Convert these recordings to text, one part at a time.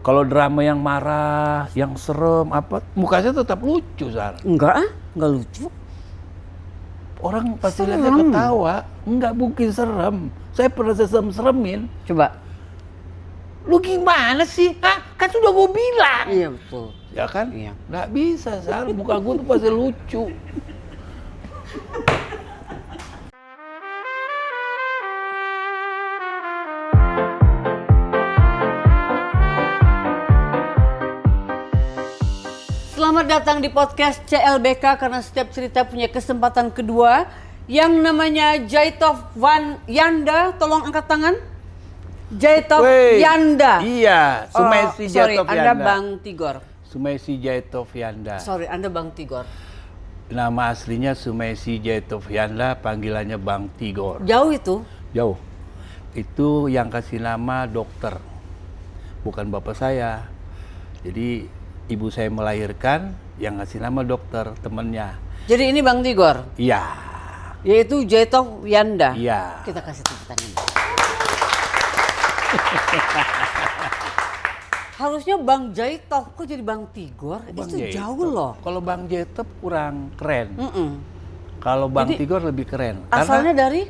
Kalau drama yang marah, yang serem, apa, mukanya tetap lucu, Sar. Enggak lucu. Orang pasti lihatnya ketawa, nggak mungkin serem. Saya pernah serem-seremin. Coba. Lu gimana sih? Hah? Kan sudah gue bilang. Iya betul. Ya kan? Iya. Nggak bisa, Sar. Muka gue tuh pasti lucu. Selamat datang di podcast CLBK karena setiap cerita punya kesempatan kedua yang namanya Jaitov Van Yanda. Tolong angkat tangan. Jaitov Yanda. Iya, Sumesi sorry, Jaitov Anda Yanda. Bang Tigor. Sumesi Jaitov Yanda. Sorry, Anda Bang Tigor. Nama aslinya Sumesi Jaitov Yanda, panggilannya Bang Tigor. Jauh itu? Jauh. Itu yang kasih nama dokter, bukan bapak saya. Jadi ibu saya melahirkan, yang kasih nama dokter, temennya. Jadi ini Bang Tigor? Iya. Yaitu Jaitov Yanda? Iya. Kita kasih tepuk tangan. Harusnya Bang Jaitov, kok jadi Bang Tigor? Bang Itu Jaitov. jauh loh. Kalau Bang Jaitov kurang keren. Kalau Bang Jadi, Tigor lebih keren. Asalnya Karena dari?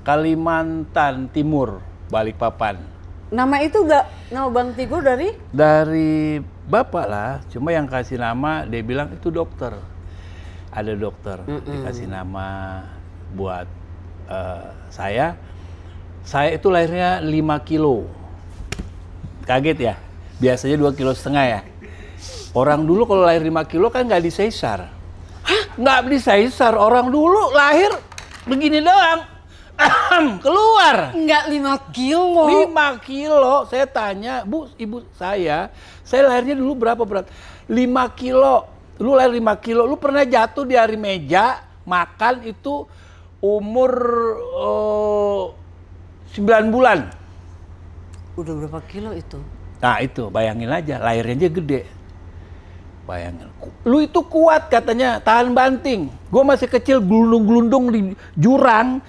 Kalimantan Timur, Balikpapan. Nama itu nama Bang Tigor dari? Dari bapak lah, cuma yang kasih nama dia bilang itu dokter. Ada dokter, dikasih nama buat saya. Saya itu lahirnya 5 kilo. Kaget ya? Biasanya 2,5 kilo ya. Orang dulu kalau lahir 5 kilo kan nggak disesar. Hah? Nggak disesar. Orang dulu lahir begini doang. Keluar. Enggak 5 kilo. 5 kilo. Saya tanya, Bu, ibu saya lahirnya dulu berapa berat? 5 kilo. Lu lahir 5 kilo, lu pernah jatuh di hari meja, makan itu umur 9 bulan. Udah berapa kilo itu? Nah itu, bayangin aja, lahirnya aja gede. Bayangin, lu itu kuat katanya, tahan banting. Gue masih kecil, gelundung-gelundung di jurang.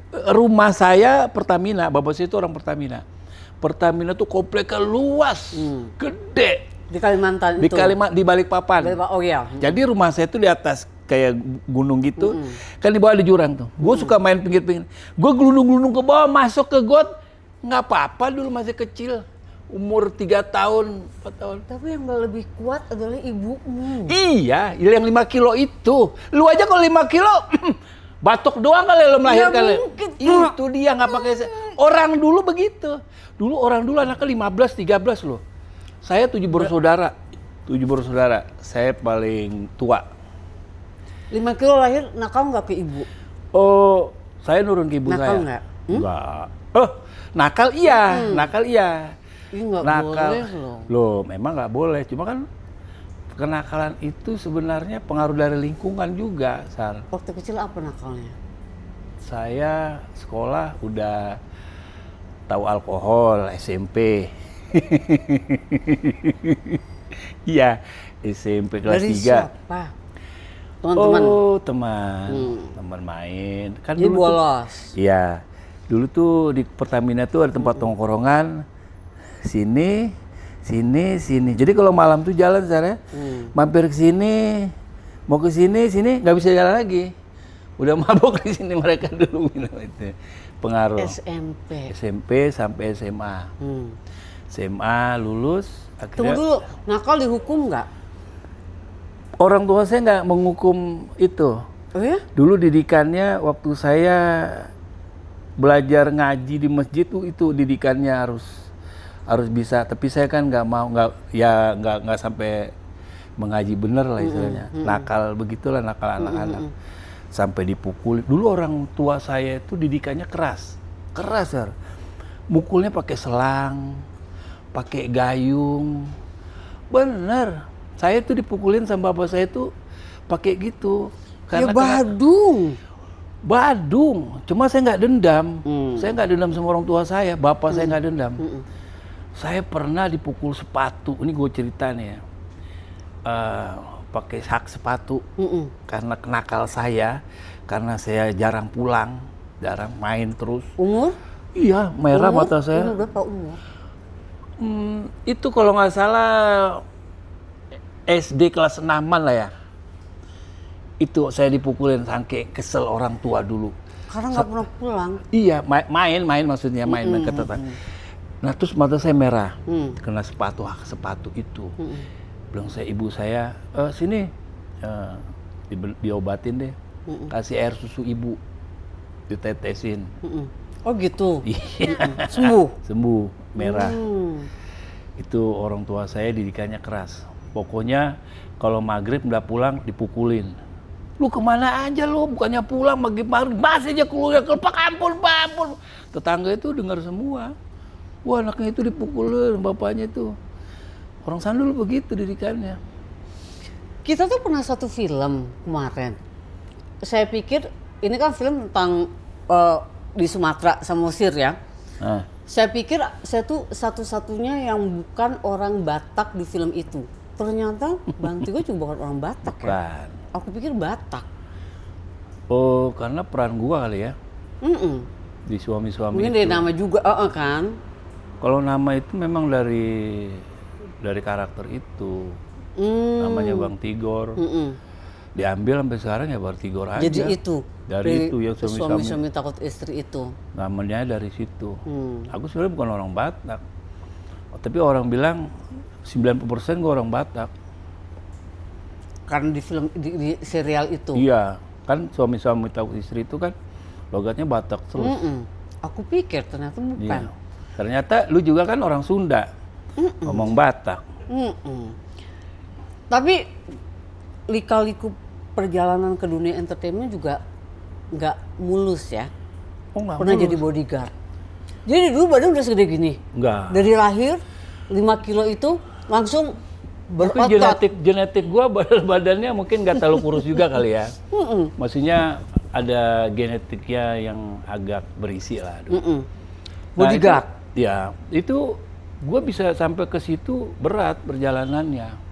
Rumah saya Pertamina, bapak saya itu orang Pertamina. Pertamina tuh kompleknya luas, gede. Di Kalimantan Di itu? di Balikpapan. Oh iya. Jadi rumah saya tuh di atas kayak gunung gitu, kan di bawah ada jurang tuh. Gue suka main pinggir-pinggir. Gue gelundung-gelundung ke bawah, masuk ke got. Nggak apa-apa dulu masih kecil. Umur 3 tahun, 4 tahun. Tapi yang lebih kuat adalah ibumu. Iya, yang 5 kilo itu. Lu aja kalau 5 kilo, batuk doang kali lo melahirkan. Ya mungkin. Itu dia nggak pakai. Orang dulu begitu. Dulu orang dulu anaknya 15, 13 loh. Saya 7 bersaudara. 7 bersaudara. Saya paling tua. 5 kilo lahir, nakal nggak ke ibu? Oh, saya nurun ke ibu Nakal saya. nggak? Enggak. Oh, nakal iya, nakal iya. Ih, nggak Nakal. boleh loh. Loh, memang nggak boleh. Cuma kan kenakalan itu sebenarnya pengaruh dari lingkungan juga, Sar. Waktu kecil apa nakalnya? Saya sekolah udah tahu alkohol, SMP. Iya, SMP kelas Dari 3. siapa? Teman-teman? Oh, teman. Teman main. Kan Jadi dulu tuh- bolos? Iya. Dulu tuh di Pertamina tuh ada tempat tongkrongan. Sini. Jadi kalau malam tuh jalan sana, mampir ke sini, mau ke sini, nggak bisa jalan lagi. Udah mabok di sini mereka dulu minum itu. Pengaruh. SMP sampai SMA. SMA lulus. Tunggu Akhirnya dulu, nakal dihukum nggak? orang tua saya nggak menghukum itu. Oh ya? Dulu didikannya waktu saya belajar ngaji di masjid tuh itu didikannya harus bisa. Tapi saya kan nggak sampai mengaji bener lah istilahnya. Nakal begitulah, nakal anak-anak. Sampai dipukul. Dulu orang tua saya itu didikannya keras, Sir. Mukulnya pakai selang, pakai gayung. Bener. Saya tuh dipukulin sama bapak saya tuh pakai gitu. Ya Badung. Cuma saya nggak dendam. Saya nggak dendam sama orang tua saya. Bapak saya nggak dendam. Saya pernah dipukul sepatu. Ini gue cerita nih ya. Pakai hak sepatu. Karena kenakal saya. Karena saya jarang pulang. Jarang main terus. Umur? Iya, merah mata saya. Umur berapa umur? Itu kalau nggak salah SD kelas 6-an lah ya. Itu saya dipukulin saking kesel orang tua dulu. Karena nggak pernah pulang. Iya, main maksudnya main ke tetangga. Nah terus mata saya merah, kena sepatu itu. Bilang ibu saya, sini diobatin deh, kasih air susu ibu, ditetesin. Oh gitu. Iya. Sembuh merah. Itu orang tua saya didikannya keras. Pokoknya kalau maghrib nggak pulang dipukulin. Lu kemana aja lu, bukannya pulang maghrib masih aja keluar, pak ampun. Tetangga itu dengar semua. Wah anaknya itu dipukulin bapaknya itu. Orang sana dulu begitu didikannya. Kita tuh pernah satu film kemarin. Saya pikir ini kan film tentang di Sumatera Samosir ya. Saya pikir saya tuh satu-satunya yang bukan orang Batak di film itu. Ternyata Bang Tigo juga bukan orang Batak ya. Aku pikir Batak. Oh, karena peran gua kali ya. Di suami-suami mungkin itu. dari nama juga, kan? Kalau nama itu memang dari karakter itu. Namanya Bang Tigor. Diambil sampai sekarang ya Bang Tigor aja. Jadi itu. Dari itu yang suami-suami takut istri itu. Namanya dari situ. Aku sebenarnya bukan orang Batak. Tapi orang bilang 90% gua orang Batak. Karena di film di serial itu. Iya, kan suami-suami takut istri itu kan logatnya Batak terus. Aku pikir ternyata bukan. Iya. Ternyata lu juga kan orang Sunda, ngomong Batak. Tapi lika-liku perjalanan ke dunia entertainment juga nggak mulus ya. Oh, nggak pernah mulus. Jadi bodyguard. Jadi dulu badan udah segede gini. Enggak. Dari lahir 5 kilo itu langsung berotot. Genetik gua badannya mungkin nggak terlalu kurus juga kali ya. Maksudnya ada genetiknya yang agak berisi lah. Bodyguard. Itu gua bisa sampai ke situ berat perjalanannya.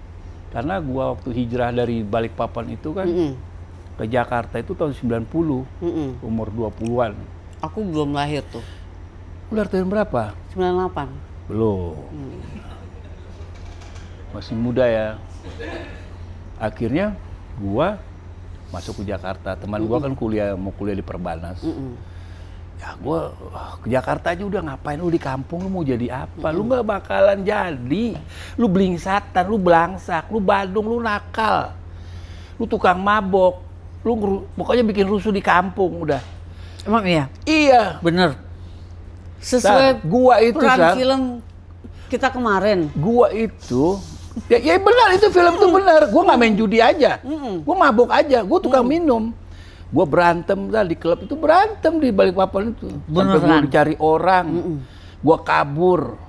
Karena gua waktu hijrah dari Balikpapan itu kan ke Jakarta itu tahun 90, umur 20-an. Aku belum lahir tuh. Lu lahir tahun berapa? 98. Belum. Masih muda ya. Akhirnya gua masuk ke Jakarta. Teman gua kan mau kuliah di Perbanas. Ya gua ke Jakarta aja udah ngapain, lu di kampung lu mau jadi apa? Lu nggak bakalan jadi. Lu blingsatan, lu belangsak, lu badung, lu nakal. Lu tukang mabok. Lu pokoknya bikin rusuh di kampung udah. Emang iya? Iya. Bener. Sesuai gua itu peran film kita kemarin. Gua itu ya benar itu film tuh benar. Gua nggak main judi aja. Gua mabok aja. Gua tukang minum. Gua berantem di klub itu, berantem di Balikpapan itu. Sampai gua dicari orang. Gua kabur.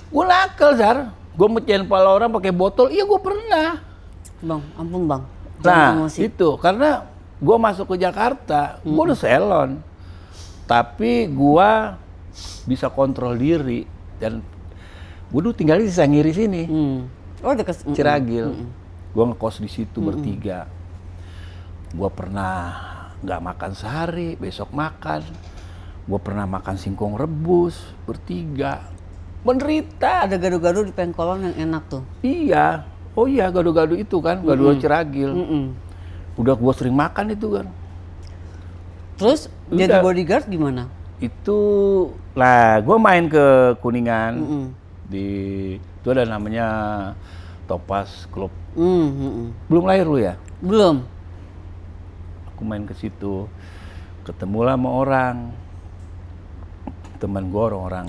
Gua nakal, Zar. Gua mecahin pala orang pakai botol. Iya, gua pernah. Bang, ampun Bang. Nah, itu karena gua masuk ke Jakarta, gua udah salon. Tapi gua bisa kontrol diri dan gua dulu tinggalnya di Sangiri sini. Oh, dekat Ciragil. Gua ngekos di situ bertiga. Gua pernah nggak makan sehari, besok makan. Gua pernah makan singkong rebus bertiga. Menderita. Ada gado-gado di pengkolan yang enak tuh. Iya. Oh iya, gado-gado itu kan, gado Ciragil. Udah gua sering makan itu kan. Terus jadi bodyguard gimana? Itu lah gua main ke Kuningan. Itu ada namanya Topaz Club. Belum lahir lu ya? Belum. Aku main ke situ, ketemulah sama orang, teman gue orang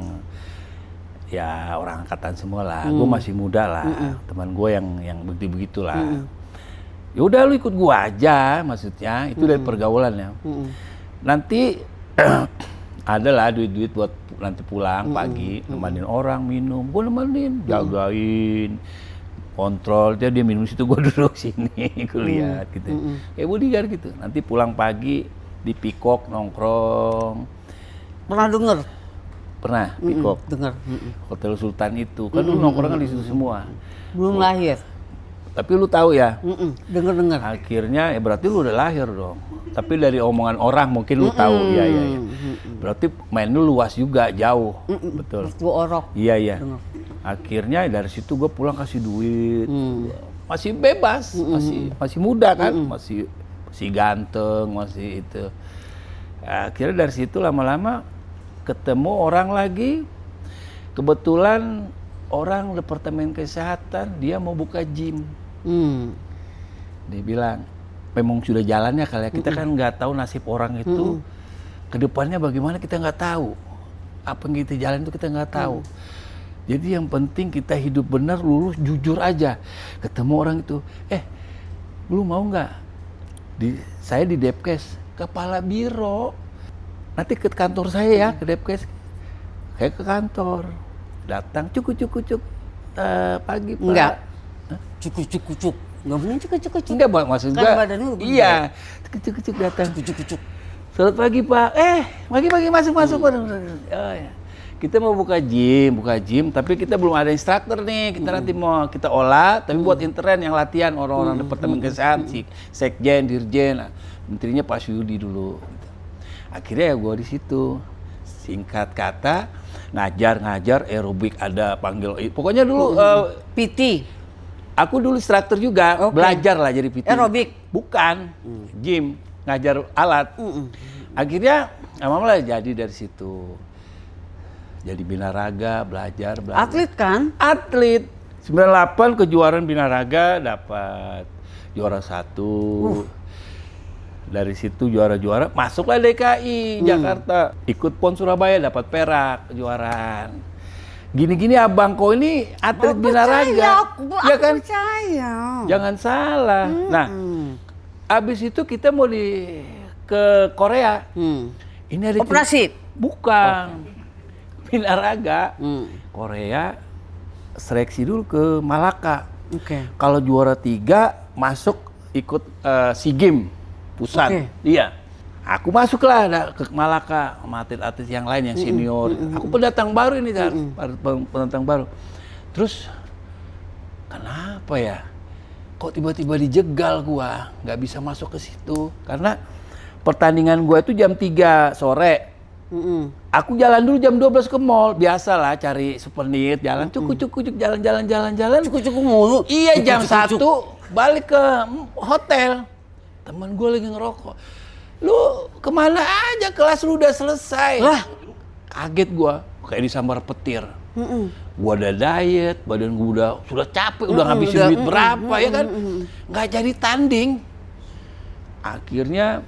ya orang angkatan semua lah. Gue masih muda lah, teman gue yang begitu lah. Ya udah lu ikut gue aja, maksudnya itu dari pergaulan ya. Nanti ada lah duit-duit buat nanti pulang pagi, nemenin orang minum, gue nemenin, jagain. Kontrol, dia minum situ, gue duduk sini, gue lihat gitu. Kayak bodyguard gitu. Nanti pulang pagi di Pikok nongkrong. Pernah denger? Pernah, Pikok. Denger. Hotel Sultan itu, kan dulu nongkrong kan di situ semua. Belum lahir? Tapi lu tahu ya. Dengar-dengar. Akhirnya ya berarti lu udah lahir dong. Tapi dari omongan orang mungkin lu tahu. Iya. Berarti main lu luas juga, jauh. Betul. Dua orok. Iya. Akhirnya dari situ gue pulang kasih duit. Masih bebas, masih muda kan, masih ganteng, masih itu. Akhirnya dari situ lama-lama ketemu orang lagi. Kebetulan orang departemen kesehatan dia mau buka gym. Dia bilang memang sudah jalannya kali ya, kita kan nggak tahu nasib orang itu kedepannya bagaimana, kita nggak tahu apa yang kita jalan itu, kita nggak tahu. Jadi yang penting kita hidup benar, lurus, jujur aja. Ketemu orang itu, lu mau nggak? Saya di Depkes, kepala biro. Nanti ke kantor saya ya, ke Depkes. Saya ke kantor, datang cuk pagi Pak. Enggak. Cuk. Nggak bener cuk. Enggak, maksud Kan gua. badan lu gede. Iya, cuk datang. Cuk. Selamat pagi Pak. Pagi masuk. Oh, ya. Kita mau buka gym, tapi kita belum ada instruktur nih. Kita nanti mau kita olah, tapi buat intern yang latihan orang-orang departemen kesehatan, sekjen, dirjen, menterinya Pak Suyudi dulu. Akhirnya ya gue di situ, singkat kata, ngajar aerobik ada panggil. Pokoknya dulu PT. Aku dulu instruktur juga, belajar lah jadi PT. Aerobik? Bukan, gym, ngajar alat. Akhirnya lama-lama jadi dari situ. Jadi binaraga, belajar. Atlet kan? Atlet. 98 kejuaraan binaraga dapat juara 1. Dari situ juara-juara, masuklah DKI Jakarta. Ikut PON Surabaya dapat perak kejuaraan. Gini-gini abang kau ini atlet binaraga. Aku Ya kan? percaya. Jangan salah. Nah, abis itu kita mau ke Korea. Ini ada Operasi? Bukan. Binaraga. Korea seleksi dulu ke Malaka. Kalau juara 3 masuk ikut SEA Games pusat. Iya. Aku masuklah ke Malaka sama atlet-atlet yang lain yang senior. Aku pendatang baru ini kan, pendatang baru. Terus kenapa ya? Kok tiba-tiba dijegal gua, nggak bisa masuk ke situ? Karena pertandingan gua itu jam 3 sore. Aku jalan dulu jam 12 ke mall, biasalah cari souvenir, jalan cukup jalan. Cukup mulu. Iya, jam 1 balik ke hotel. Teman gue lagi ngerokok. Lu kemana aja, kelas lu udah selesai. Lah, kaget gue, kayak disambar petir. Gue udah diet, badan gue sudah capek, udah ngabisin duit berapa ya kan, nggak jadi tanding. Akhirnya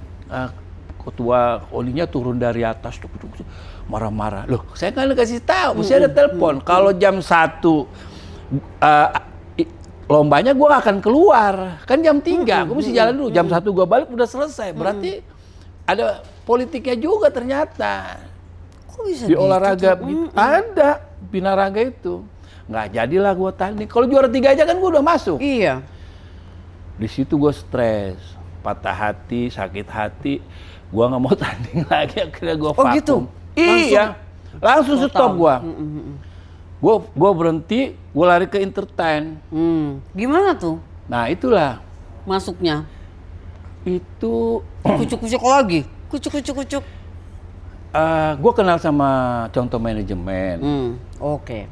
ketua olinya turun dari atas, marah-marah. Loh, saya kan kasih tahu, mesti ada telepon. Kalau jam 1 lombanya gue akan keluar, kan jam 3, gue mesti jalan dulu. Jam 1 gue balik udah selesai, berarti ada politiknya juga ternyata. kok bisa Di olahraga ada binaraga itu. Nggak jadilah gue tanding. Kalau juara 3 aja kan gue udah masuk. Iya. Di situ gue stres, patah hati, sakit hati. Gue nggak mau tanding lagi, akhirnya gue vakum. gitu? Iya, langsung stop gue. Gue berhenti, gue lari ke entertain. Gimana tuh Nah itulah, masuknya? itu Kucuk-kucuk lagi? Kucuk. gue kenal sama contoh manajemen. Oke.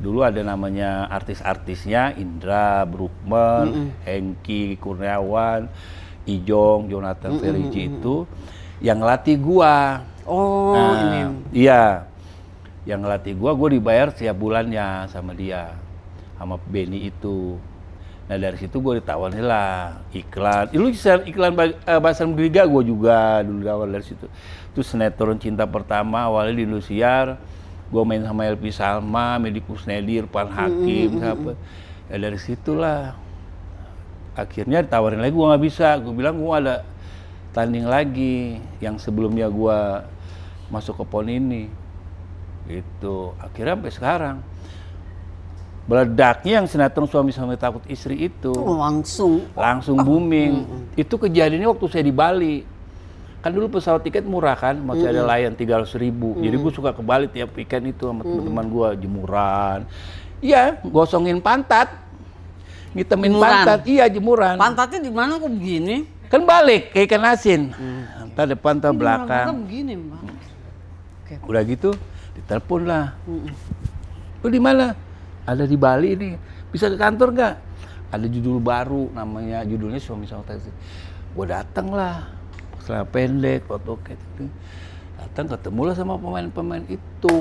Dulu ada namanya artis-artisnya, Indra, Brukman, Hengki Kurniawan, Ijong, Jonathan Ferigi itu yang ngelatih gua. Oh, ini. Iya. Yang ngelatih gua dibayar setiap bulannya sama dia. Sama Benny itu. Nah dari situ gue ditawarin lah iklan. Lu iklan Bahasa Liga gue juga dulu awal dari situ. Itu sinetron Cinta Pertama awalnya di Indosiar. Gue main sama Elvi Salma, Medi Kusnedi, Irfan Hakim, siapa. Ya dari situlah. Akhirnya ditawarin lagi, gue nggak bisa. Gue bilang gue ada tanding lagi yang sebelumnya gue masuk ke PON ini. Gitu. Akhirnya sampai sekarang. Meledaknya yang sinetron Suami Takut Istri itu. Langsung booming. Itu kejadiannya waktu saya di Bali. Kan dulu pesawat tiket murah kan, masih ada layan 300.000. Jadi gue suka ke Bali tiap weekend itu sama teman-teman gue, jemuran. Iya, gosongin pantat. ngitemin Jemuran. pantat. Iya, jemuran. Pantatnya di mana kok begini? Kan balik kayak ikan asin. Entar depan, entar Pantat belakang. begini, Mbak. Oke. Udah gitu, ditelepon lah. Lu di mana? Ada di Bali nih. Bisa ke kantor nggak? Ada judul baru, judulnya Suami Sama Taksi. Gua datang lah. Celana pendek, foto kayak gitu. Datang ketemulah sama pemain-pemain itu.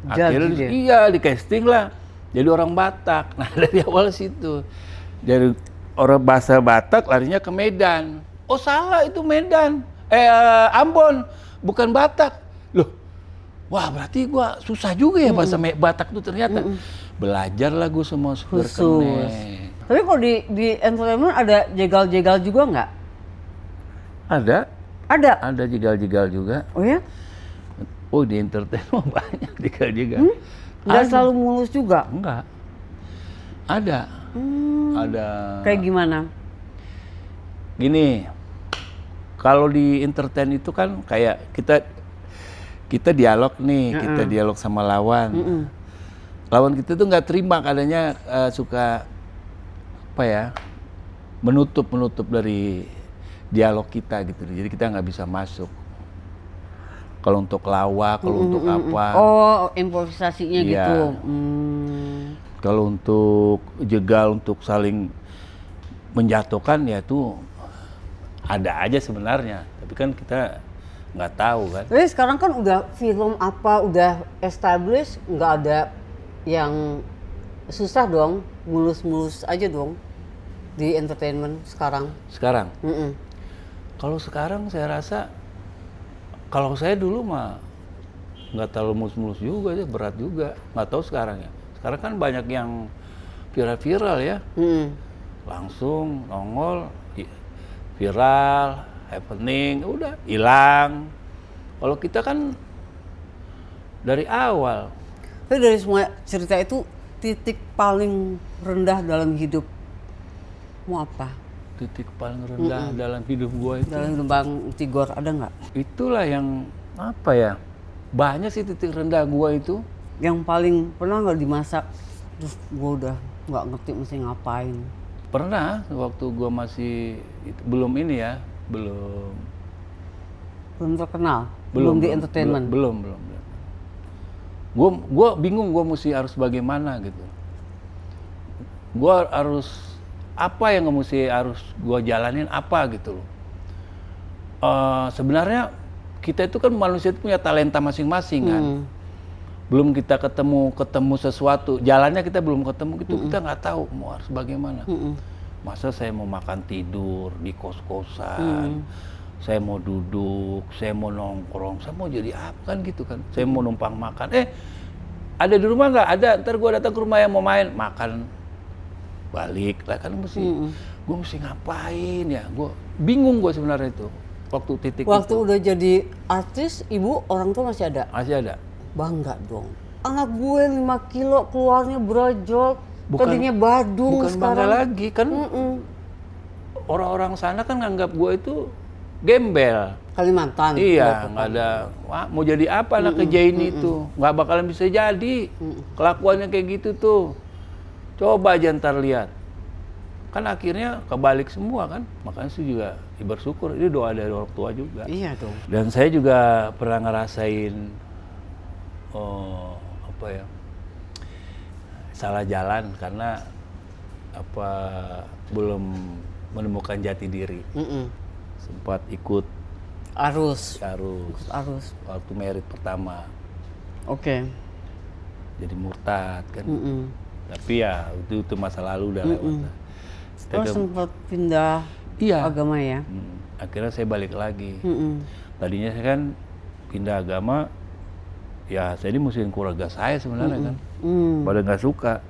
Akhirnya Jadi dia. iya di casting lah. Jadi orang Batak. Nah dari awal situ. Dari orang bahasa Batak larinya ke Medan. Oh salah itu Medan. Ambon, bukan Batak. Loh, wah berarti gua susah juga ya bahasa Batak itu ternyata. Belajarlah gua semua super Khusus. kenek. Tapi kalau di entertainment ada jegal-jegal juga nggak? Ada Ada. jegal-jegal juga. Oh ya? Oh di entertainment banyak jegal-jegal. Nggak Ada. selalu mulus juga? Enggak. Ada. Ada. Kayak gimana? Gini, kalau di entertain itu kan kayak kita dialog nih, kita dialog sama lawan. Lawan kita tuh nggak terima kadangnya suka apa ya, menutup dari dialog kita gitu. Jadi kita nggak bisa masuk. Kalau untuk lawak, kalau untuk apa. Oh, improvisasinya Iya. gitu. Kalau untuk jegal, untuk saling menjatuhkan ya itu ada aja sebenarnya. Tapi kan kita nggak tahu kan. Tapi sekarang kan udah film apa, udah established, nggak ada yang susah dong, mulus-mulus aja dong di entertainment sekarang. Sekarang. Mm-mm. Kalau sekarang saya rasa, kalau saya dulu mah nggak terlalu mulus-mulus juga ya, berat juga. Nggak tahu sekarang ya. Sekarang kan banyak yang viral-viral ya. Mm-mm. Langsung nongol, viral, happening, udah hilang. Kalau kita kan dari awal. Tapi dari semua cerita itu, titik paling rendah dalam hidupmu apa? Titik paling rendah dalam hidup gua itu. Dalam hidup Bang Tigor ada nggak? Itulah yang apa ya? Banyak sih titik rendah gua itu. Yang paling pernah nggak dimasak? Terus gua udah nggak ngerti mesti ngapain. Pernah waktu gua masih belum ini ya, belum Terkenal? Belum di entertainment? Belum. Gua bingung gua harus bagaimana gitu. Gua harus apa yang harus gua jalanin apa gitu loh. Sebenarnya kita itu kan manusia itu punya talenta masing-masing kan. Belum kita ketemu sesuatu, jalannya kita belum ketemu gitu, kita nggak tahu mau harus bagaimana. Masa saya mau makan tidur di kos-kosan, saya mau duduk, saya mau nongkrong, saya mau jadi apa kan gitu kan. Saya mau numpang makan, ada di rumah nggak? Ada, ntar gua datang ke rumah yang mau main, makan, balik lah kan gua mesti ngapain ya? Gua bingung sebenarnya itu. Waktu titik Waktu itu. udah jadi artis, ibu orang tua masih ada? Masih ada. Bangga dong. Anak gue 5 kilo keluarnya brojol, tadinya Badung Bukan sekarang. bangga lagi kan. Orang-orang sana kan nganggap gue itu gembel. Kalimantan. Iya, nggak ada. Wah, mau jadi apa anak kejaini itu? Nggak bakalan bisa jadi. Kelakuannya kayak gitu tuh. Coba aja ntar lihat. Kan akhirnya kebalik semua kan. Makanya sih juga bersyukur. Ini doa dari orang tua juga. Iya dong. Dan saya juga pernah ngerasain salah jalan karena belum menemukan jati diri. Sempat ikut Arus. waktu merit pertama. Oke. Jadi murtad kan. Tapi ya itu masa lalu udah lewat lah. Terus sempat pindah agama ya? Akhirnya saya balik lagi. Tadinya saya kan pindah agama, ya saya dimusuhin keluarga saya sebenarnya kan. Pada nggak suka,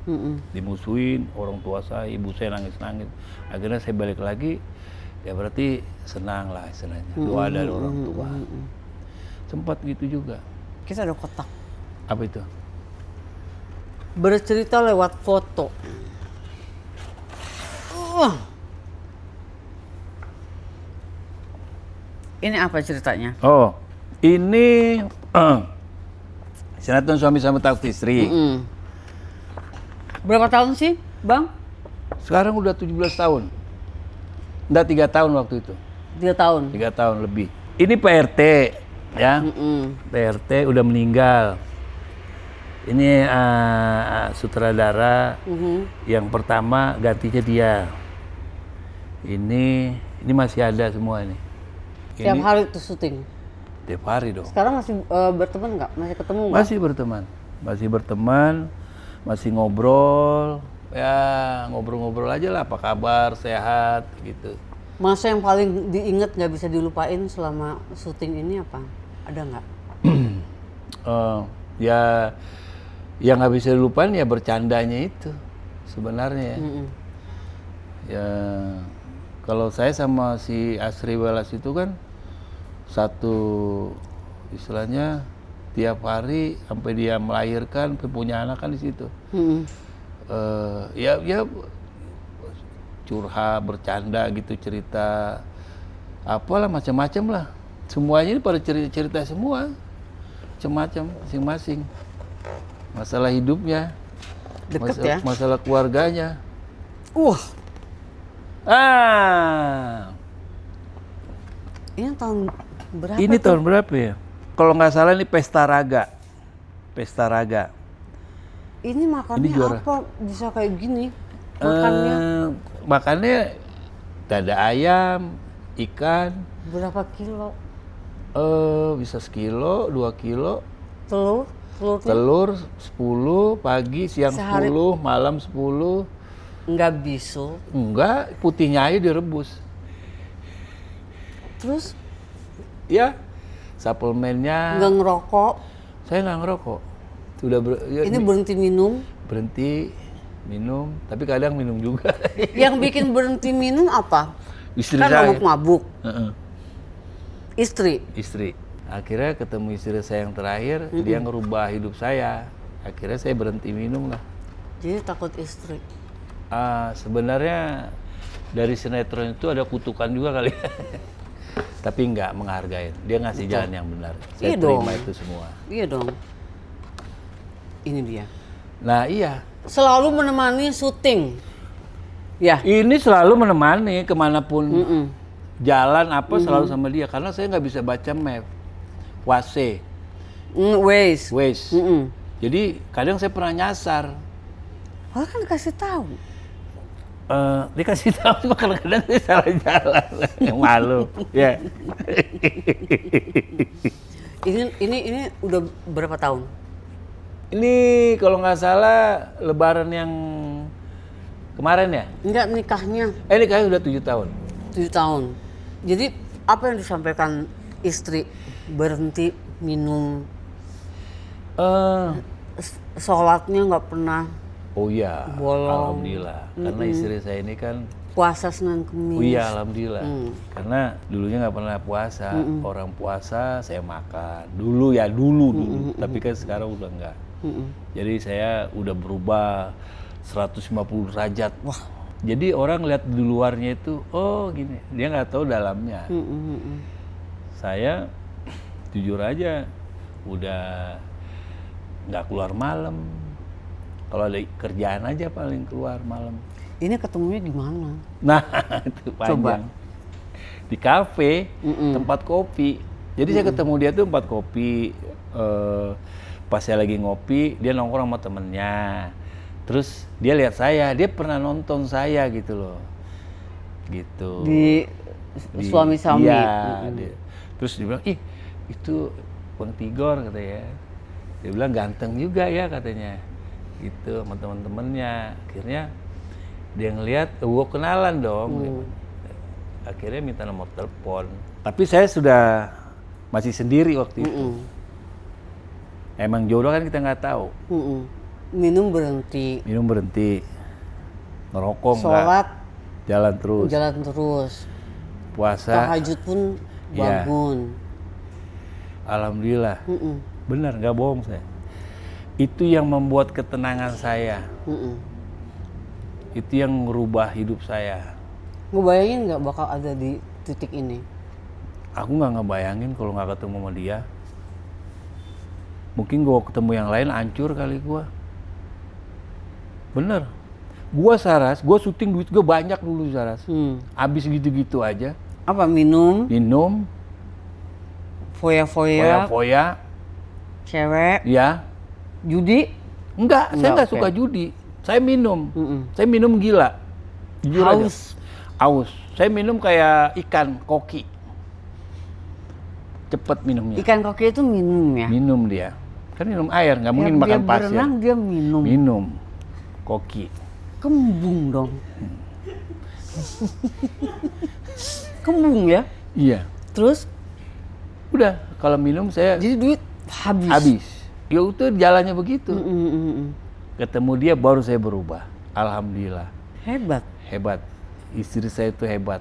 dimusuhin orang tua saya, ibu saya nangis-nangis. Akhirnya saya balik lagi, ya berarti senang lah istilahnya. Doa dari orang tua. Sempat gitu juga. Kita ada kotak. Apa itu? Bercerita lewat foto. Ini apa ceritanya? Oh, ini sinetron Suami Sama Taksi Istri. Berapa tahun sih, Bang? Sekarang udah 17 tahun. Enggak 3 tahun waktu itu. 3 tahun. 3 tahun lebih. Ini PRT ya. PRT udah meninggal. Ini sutradara yang pertama gantinya dia. Ini masih ada semua ini. Tiap hari tuh syuting. Tiap hari dong. Sekarang masih berteman nggak? Masih ketemu nggak? Masih berteman, masih ngobrol. Ya ngobrol-ngobrol aja lah, apa kabar, sehat gitu. Masa yang paling diingat nggak bisa dilupain selama syuting ini apa? Ada nggak? Ya yang nggak bisa dilupain ya bercandanya itu sebenarnya. Ya kalau saya sama si Asri Welas itu kan satu istilahnya tiap hari sampai dia melahirkan, sampai punya anak kan di situ. Ya curhat, bercanda gitu, cerita apalah macam-macam lah. Semuanya ini pada cerita semua, macam-macam masing-masing. Masalah hidupnya, Deket ya? masalah keluarganya. Ini tahun berapa? Ini tahun berapa ya? Kalau nggak salah ini Pesta Raga. Ini makannya Ini juara. apa bisa kayak gini? Makannya Makannya dada ayam, ikan. berapa kilo? Bisa sekilo, 2 kilo. Telurnya Telur 10 pagi, siang Sehari. 10, malam 10. nggak bisul. Enggak, putihnya aja direbus. Terus Ya, suplemennya. nggak ngerokok. Saya nggak ngerokok. Sudah Ini berhenti minum. berhenti minum, tapi kadang minum juga. Yang bikin berhenti minum apa? Istri Kan saya. mabuk-mabuk. Heeh. Istri. Akhirnya ketemu istri saya yang terakhir, dia ngerubah hidup saya. Akhirnya saya berhenti minum lah. Jadi takut istri. Sebenarnya dari sinetron itu ada kutukan juga kali. Tapi nggak menghargai. Dia ngasih jalan yang benar. Saya Iya terima dong. itu semua. Iya dong. Ini dia. Nah iya, Selalu menemani syuting. Ya. ini selalu menemani kemanapun jalan apa selalu sama dia. Karena saya nggak bisa baca map. Waze, Waze. Waze. Jadi kadang saya pernah nyasar. Oh kan kasih tahu. Dikasih tahu cuma kadang-kadang saya salah jalan. Yang malu. Ya. Ini udah berapa tahun? Ini kalau nggak salah Lebaran yang kemarin ya? Enggak nikahnya Ini kayaknya udah 7 tahun. 7 tahun. Jadi apa yang disampaikan istri? Berhenti minum, sholatnya nggak pernah Oh iya, bolong. alhamdulillah. Karena istri saya ini kan, Puasa Senin Kemis. oh iya alhamdulillah. Karena dulunya nggak pernah puasa. Orang puasa saya makan. Dulu. Tapi kan sekarang udah nggak. Jadi saya udah berubah 150 derajat. Wah. Jadi orang lihat di luarnya itu, oh gini. Dia nggak tahu dalamnya. Saya jujur aja udah nggak keluar malam. Kalau ada kerjaan aja paling keluar malam. Ini ketemunya di mana? Nah, itu panjang. Di kafe, tempat kopi. Jadi saya ketemu dia tuh tempat kopi. Pas saya lagi ngopi, dia nongkrong sama temennya. Terus dia lihat saya, dia pernah nonton saya gitu loh. Gitu. Di suami-suami. Iya. Terus dia bilang, ih itu Bang Tigor katanya. Dia bilang ganteng juga ya katanya. Gitu sama teman-temannya. Akhirnya dia ngelihat, gua kenalan dong. Akhirnya minta nomor telepon. Tapi saya sudah masih sendiri waktu itu. Emang jodoh kan kita nggak tahu. Minum berhenti. Ngerokok enggak. Sholat Jalan terus. Puasa. tahajud pun Iya. bangun. Alhamdulillah. Benar, nggak bohong saya. Itu yang membuat ketenangan saya. Itu yang merubah hidup saya. Ngebayangin nggak bakal ada di titik ini? Aku nggak ngebayangin kalau nggak ketemu sama dia. Mungkin gua ketemu yang lain hancur kali gua. Bener. Gua Saras, gua syuting duit gua banyak dulu Saras. Habis gitu-gitu aja. Apa minum, Minum, foya-foya, foya-foya, cewek, ya. judi, Enggak, saya Enggak, nggak oke. suka judi. Saya minum. Saya minum gila. Jujur aja. Aus. Saya minum kayak ikan koki. Cepet minumnya. Ikan koki itu minum ya? Minum dia. Kan minum air, nggak mungkin Ya, makan dia pasir. berenang, dia minum. Minum. Koki. Kembung dong. Kembung ya? Iya. Terus, Udah, kalau minum saya jadi duit habis. habis. Ya itu jalannya begitu. Mm. Ketemu dia baru saya berubah. Alhamdulillah. Hebat. Hebat. Istri saya itu hebat.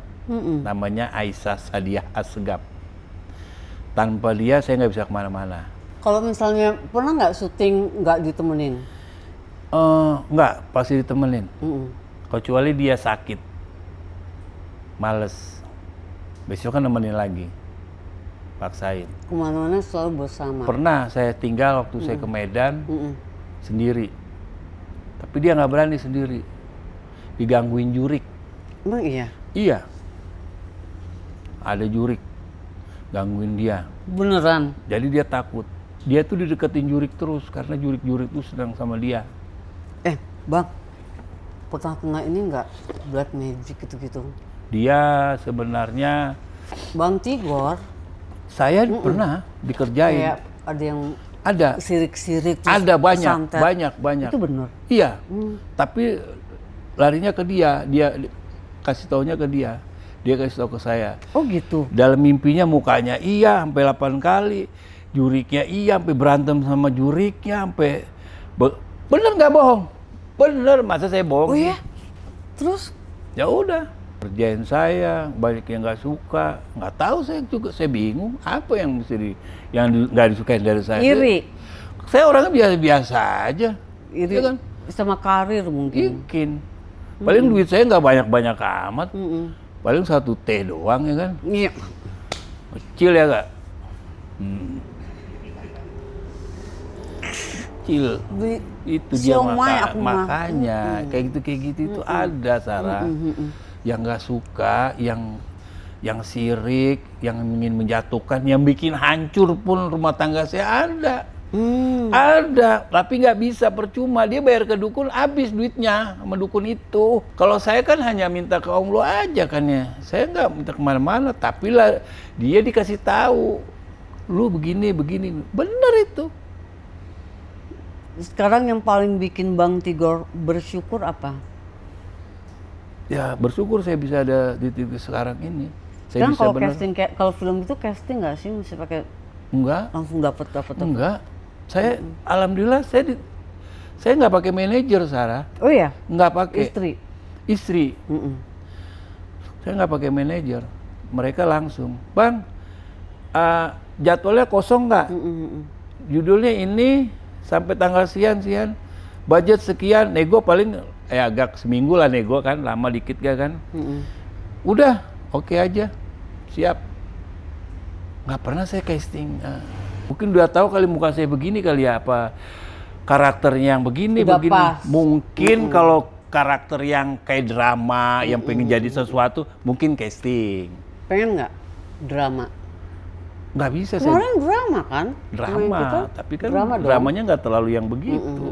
Namanya Aisyah Sadiah Asgab. Tanpa dia saya nggak bisa kemana-mana. Kalau misalnya pernah nggak syuting nggak ditemenin? Nggak, pasti ditemenin. Mm-mm. Kecuali dia sakit. Males. Besok kan nemenin lagi. Paksain. Kemana-mana selalu bersama. Pernah saya tinggal waktu saya ke Medan Mm-mm. sendiri. Tapi dia nggak berani sendiri. Digangguin jurik. Emang iya? Iya. Ada jurik. Gangguin dia. Beneran? Jadi dia takut. Dia tuh dideketin jurik terus karena jurik-jurik tuh sedang sama dia. Bang, pernah kena ini nggak? Black magic gitu-gitu? Dia sebenarnya Bang Tigor, saya pernah dikerjain. kayak ada yang Ada. sirik-sirik. terus Ada santet. banyak. Itu bener? Iya. Tapi larinya ke dia kasih taunya ke dia. Dia kasih tahu ke saya. Oh gitu? Dalam mimpinya mukanya iya sampai 8 kali. Juriknya iya sampai berantem sama juriknya sampai bener nggak bohong? Bener, masa saya bohong Oh sih? ya? Terus? Ya udah, kerjain saya, banyak yang nggak suka, nggak tahu saya juga, saya bingung apa yang mesti nggak disukain dari saya. Iri? Saya orangnya biasa-biasa aja. Iri Ya kan? sama karir mungkin? Mungkin. Paling duit saya nggak banyak-banyak amat. Mm-mm. Paling 1 teh doang ya kan. Iya. Kecil ya kak? Kecil. Beli Itu dia siomay aku mah. makanya kayak gitu itu ada Sarah yang nggak suka, yang sirik, yang ingin menjatuhkan, yang bikin hancur pun rumah tangga saya ada. Ada, tapi nggak bisa, percuma. Dia bayar ke dukun, habis duitnya sama dukun itu. Kalau saya kan hanya minta ke Allah aja kan ya. Saya nggak minta kemana-mana, tapi lah dia dikasih tahu, lu begini, bener itu. Sekarang yang paling bikin Bang Tigor bersyukur apa? Ya bersyukur saya bisa ada di titik sekarang ini. Saya Sekarang bisa kalau bener. casting, kalau film itu casting nggak sih? Mesti pakai Enggak, langsung dapat? enggak. Saya alhamdulillah saya nggak pakai manajer Sarah, Oh iya? nggak pakai. Istri? Istri. Saya nggak pakai manajer. Mereka langsung, Bang, jadwalnya kosong nggak? Judulnya ini sampai tanggal sekian, budget sekian, nego paling agak seminggu lah nego kan, lama dikit gak kan? Udah, oke aja, siap. Nggak pernah saya casting. Mungkin udah tahu kali muka saya begini kali ya, apa karakternya yang begini. Udah pas. Mungkin kalau karakter yang kayak drama, yang pengen jadi sesuatu, mungkin casting. Pengen nggak drama? Nggak bisa saya. Kemarin drama kan? Main kita Drama, tapi kan drama dong. dramanya nggak terlalu yang begitu.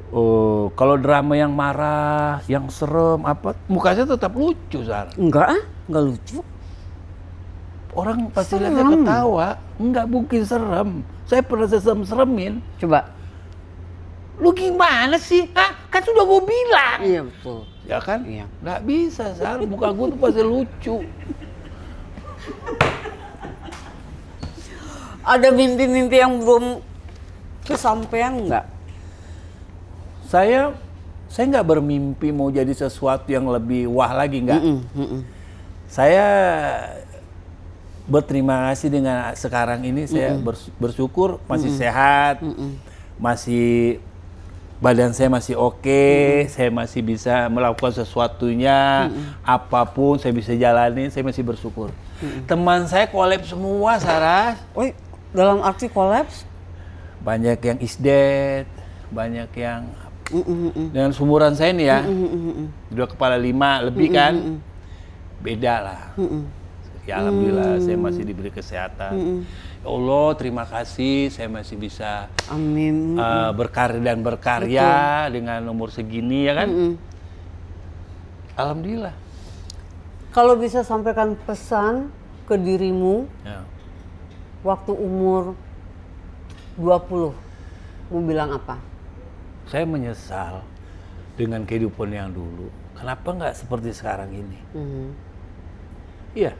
Oh, kalau drama yang marah, yang serem, apa, mukanya tetap lucu, Sar. Enggak nggak lucu. Orang pasti lihatnya ketawa, nggak mungkin serem. Saya pernah serem-seremin. Coba. Lu gimana sih? Hah? Kan sudah gue bilang. Iya betul. Ya kan? Iya. Nggak bisa, Sar. Muka gue tuh pasti lucu. Ada mimpi-mimpi yang belum kesampaian nggak? Saya nggak bermimpi mau jadi sesuatu yang lebih wah lagi, nggak. Saya berterima kasih dengan sekarang ini. Saya bersyukur masih sehat, masih badan saya masih oke, saya masih bisa melakukan sesuatunya, apapun saya bisa jalanin, saya masih bersyukur. Teman saya collab semua, Sarah. Oh, dalam arti kolaps? Banyak yang is dead, banyak yang Dengan sumuran saya nih ya, 2 kepala 5 lebih kan, beda lah. Ya alhamdulillah saya masih diberi kesehatan. Ya Allah terima kasih saya masih bisa Amin. berkarya dan berkarya dengan umur segini ya kan. Alhamdulillah. Kalau bisa sampaikan pesan ke dirimu Ya. waktu umur 20, mau bilang apa? Saya menyesal dengan kehidupan yang dulu. Kenapa nggak seperti sekarang ini? Iya.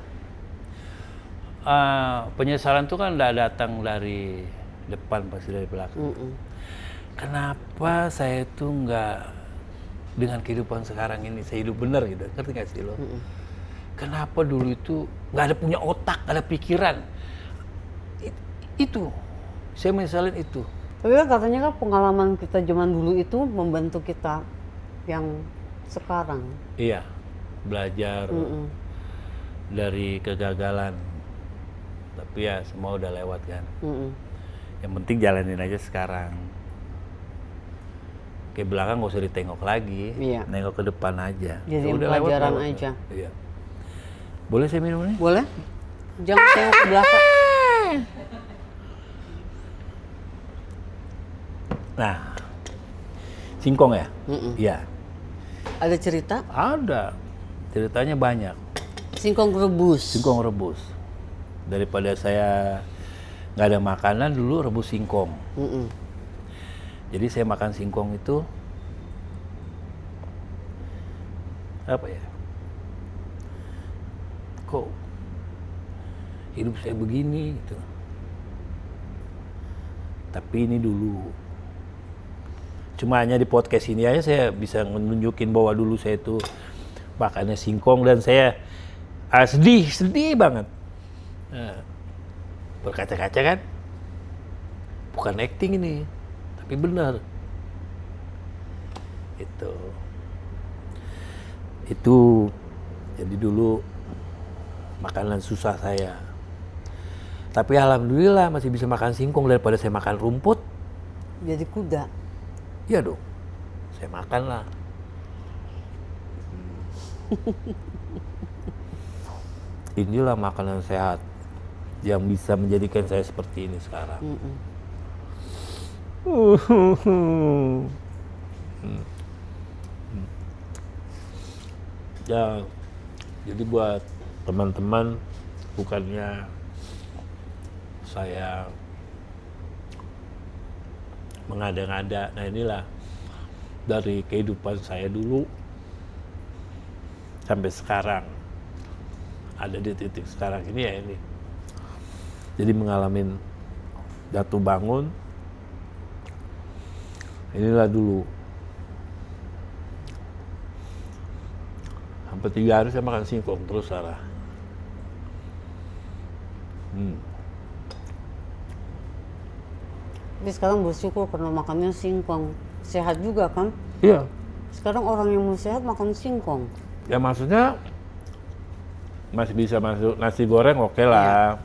Penyesalan itu kan nggak datang dari depan, pasti dari belakang. Kenapa saya itu nggak dengan kehidupan sekarang ini saya hidup benar gitu? Ngerti nggak sih lo? Kenapa dulu itu nggak ada punya otak, nggak ada pikiran? Itu saya menyesalin itu. Tapi kan katanya kan pengalaman kita zaman dulu itu membentuk kita yang sekarang. Iya, belajar dari kegagalan. Tapi ya semua udah lewat kan. Yang penting jalanin aja sekarang. Ke belakang nggak usah ditengok lagi, Iya. nengok ke depan aja. Jadi Ya udah pelajaran lewat. aja. Iya. Boleh saya minum nih? Boleh? Jangan tengok ke belakang. Nah, singkong ya? Iya. Ada cerita? Ada. Ceritanya banyak. Singkong rebus. Singkong rebus. Daripada saya nggak ada makanan dulu rebus singkong. Jadi saya makan singkong itu apa ya? Kok hidup saya begini gitu. Tapi ini dulu. Cuma hanya di podcast ini aja saya bisa menunjukin bahwa dulu saya itu makannya singkong dan saya sedih banget. Nah, berkaca-kaca kan, bukan acting ini, tapi benar. Itu jadi dulu makanan susah saya. Tapi alhamdulillah masih bisa makan singkong daripada saya makan rumput. Jadi kuda. Iya dong, saya makan lah. Inilah makanan sehat yang bisa menjadikan saya seperti ini sekarang. Ya, jadi buat teman-teman, bukannya saya mengada-ngada. Nah inilah dari kehidupan saya dulu sampai sekarang. Ada di titik sekarang ini ya ini. Jadi mengalami jatuh bangun. Inilah dulu. Sampai 3 hari saya makan singkong terus Sarah. Tapi sekarang bersyukur karena makannya singkong. Sehat juga kan? Iya. Sekarang orang yang mau sehat makan singkong. Ya maksudnya masih bisa masuk nasi goreng oke lah.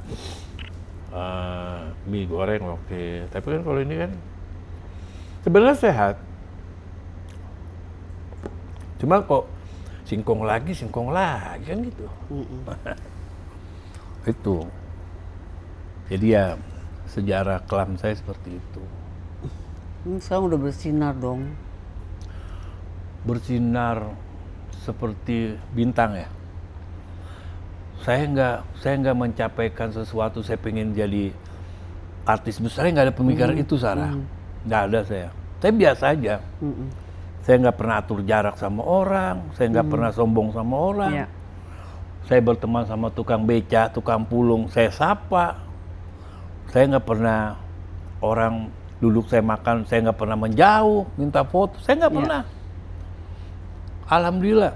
Mie goreng oke. Tapi kan kalau ini kan sebenarnya sehat. Cuma kok singkong lagi kan gitu. Itu. Jadi ya sejarah kelam saya seperti itu. Sekarang udah bersinar dong. Bersinar seperti bintang ya. Saya nggak mencapaikan sesuatu. Saya pengen jadi artis besar. Saya nggak ada pemikiran itu Sarah. Nggak ada saya. Saya biasa aja. Saya nggak pernah atur jarak sama orang. Saya nggak pernah sombong sama orang. Iya. Saya berteman sama tukang beca, tukang pulung. Saya sapa. Saya nggak pernah orang duduk saya makan. Saya nggak pernah menjauh, minta foto. Saya nggak pernah. Alhamdulillah.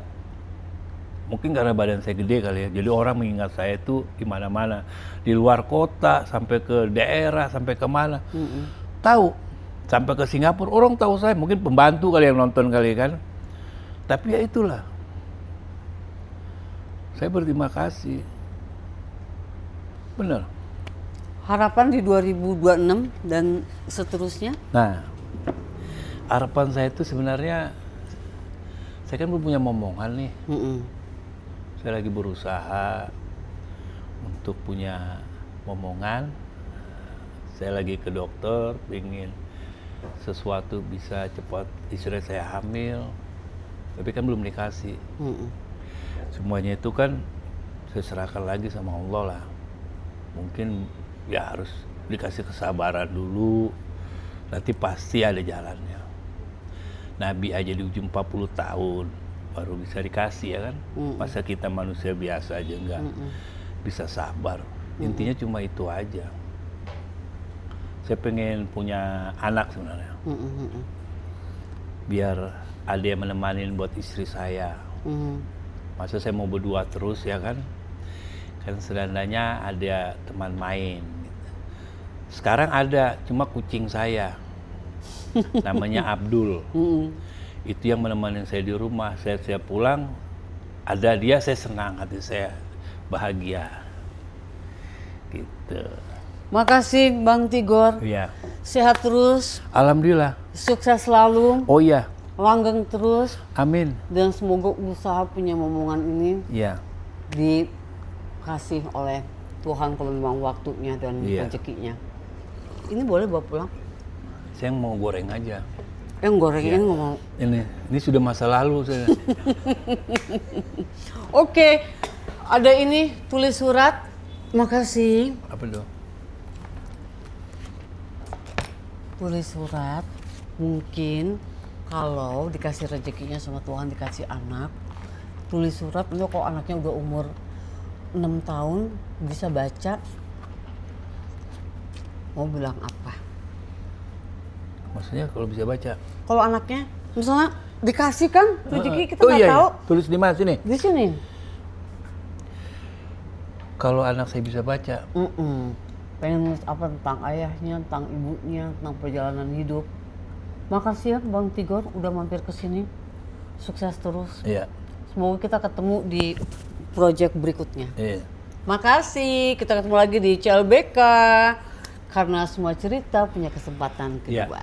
Mungkin karena badan saya gede kali ya. Jadi orang mengingat saya itu di mana-mana. Di luar kota, sampai ke daerah, sampai kemana. Tahu. Sampai ke Singapura, orang tahu saya. Mungkin pembantu kali yang nonton kali kan. Tapi ya itulah. Saya berterima kasih. Benar. Harapan di 2026 dan seterusnya? Nah, harapan saya itu sebenarnya, saya kan belum punya momongan nih. Saya lagi berusaha untuk punya momongan. Saya lagi ke dokter, ingin sesuatu bisa cepat istri saya hamil, tapi kan belum dikasih. Semuanya itu kan saya serahkan lagi sama Allah lah. Mungkin ya harus dikasih kesabaran dulu, nanti pasti ada jalannya. Nabi aja di ujung 40 tahun baru bisa dikasih ya kan. Masa kita manusia biasa aja nggak bisa sabar. Intinya cuma itu aja. Saya pengen punya anak sebenarnya. Biar ada yang menemanin buat istri saya. Masa saya mau berdua terus ya kan? Kan seandainya ada teman main. Sekarang ada, cuma kucing saya. Namanya Abdul. Itu yang menemani saya di rumah. Saya pulang, ada dia, saya senang, hati saya bahagia. Gitu. Makasih Bang Tigor. Iya. Sehat terus, Alhamdulillah. sukses selalu, Oh iya. langgeng terus, Amin. dan semoga usaha punya momongan ini Iya. dikasih oleh Tuhan kalau memang waktunya dan Iya. rezekinya. Ini boleh bawa pulang? Saya mau goreng aja. Yang goreng Iya. ini nggak mau. Ini sudah masa lalu saya. Oke, ada ini tulis surat. Makasih. Apa tuh? Tulis surat. Mungkin kalau dikasih rezekinya sama Tuhan, dikasih anak, tulis surat. Untuk kalau anaknya udah umur 6 tahun bisa baca, mau bilang apa? Maksudnya kalau bisa baca? Kalau anaknya misalnya dikasih kan rezeki, kita Oh nggak iya, tahu. iya. Tulis di mana sini? Di sini. Kalau anak saya bisa baca, Pengen nulis apa tentang ayahnya, tentang ibunya, tentang perjalanan hidup. Makasih ya Bang Tigor udah mampir ke sini. Sukses terus. iya. Semoga kita ketemu di project berikutnya. Iya. Makasih, kita ketemu lagi di CLBK. Karena semua cerita punya kesempatan Iya. kedua.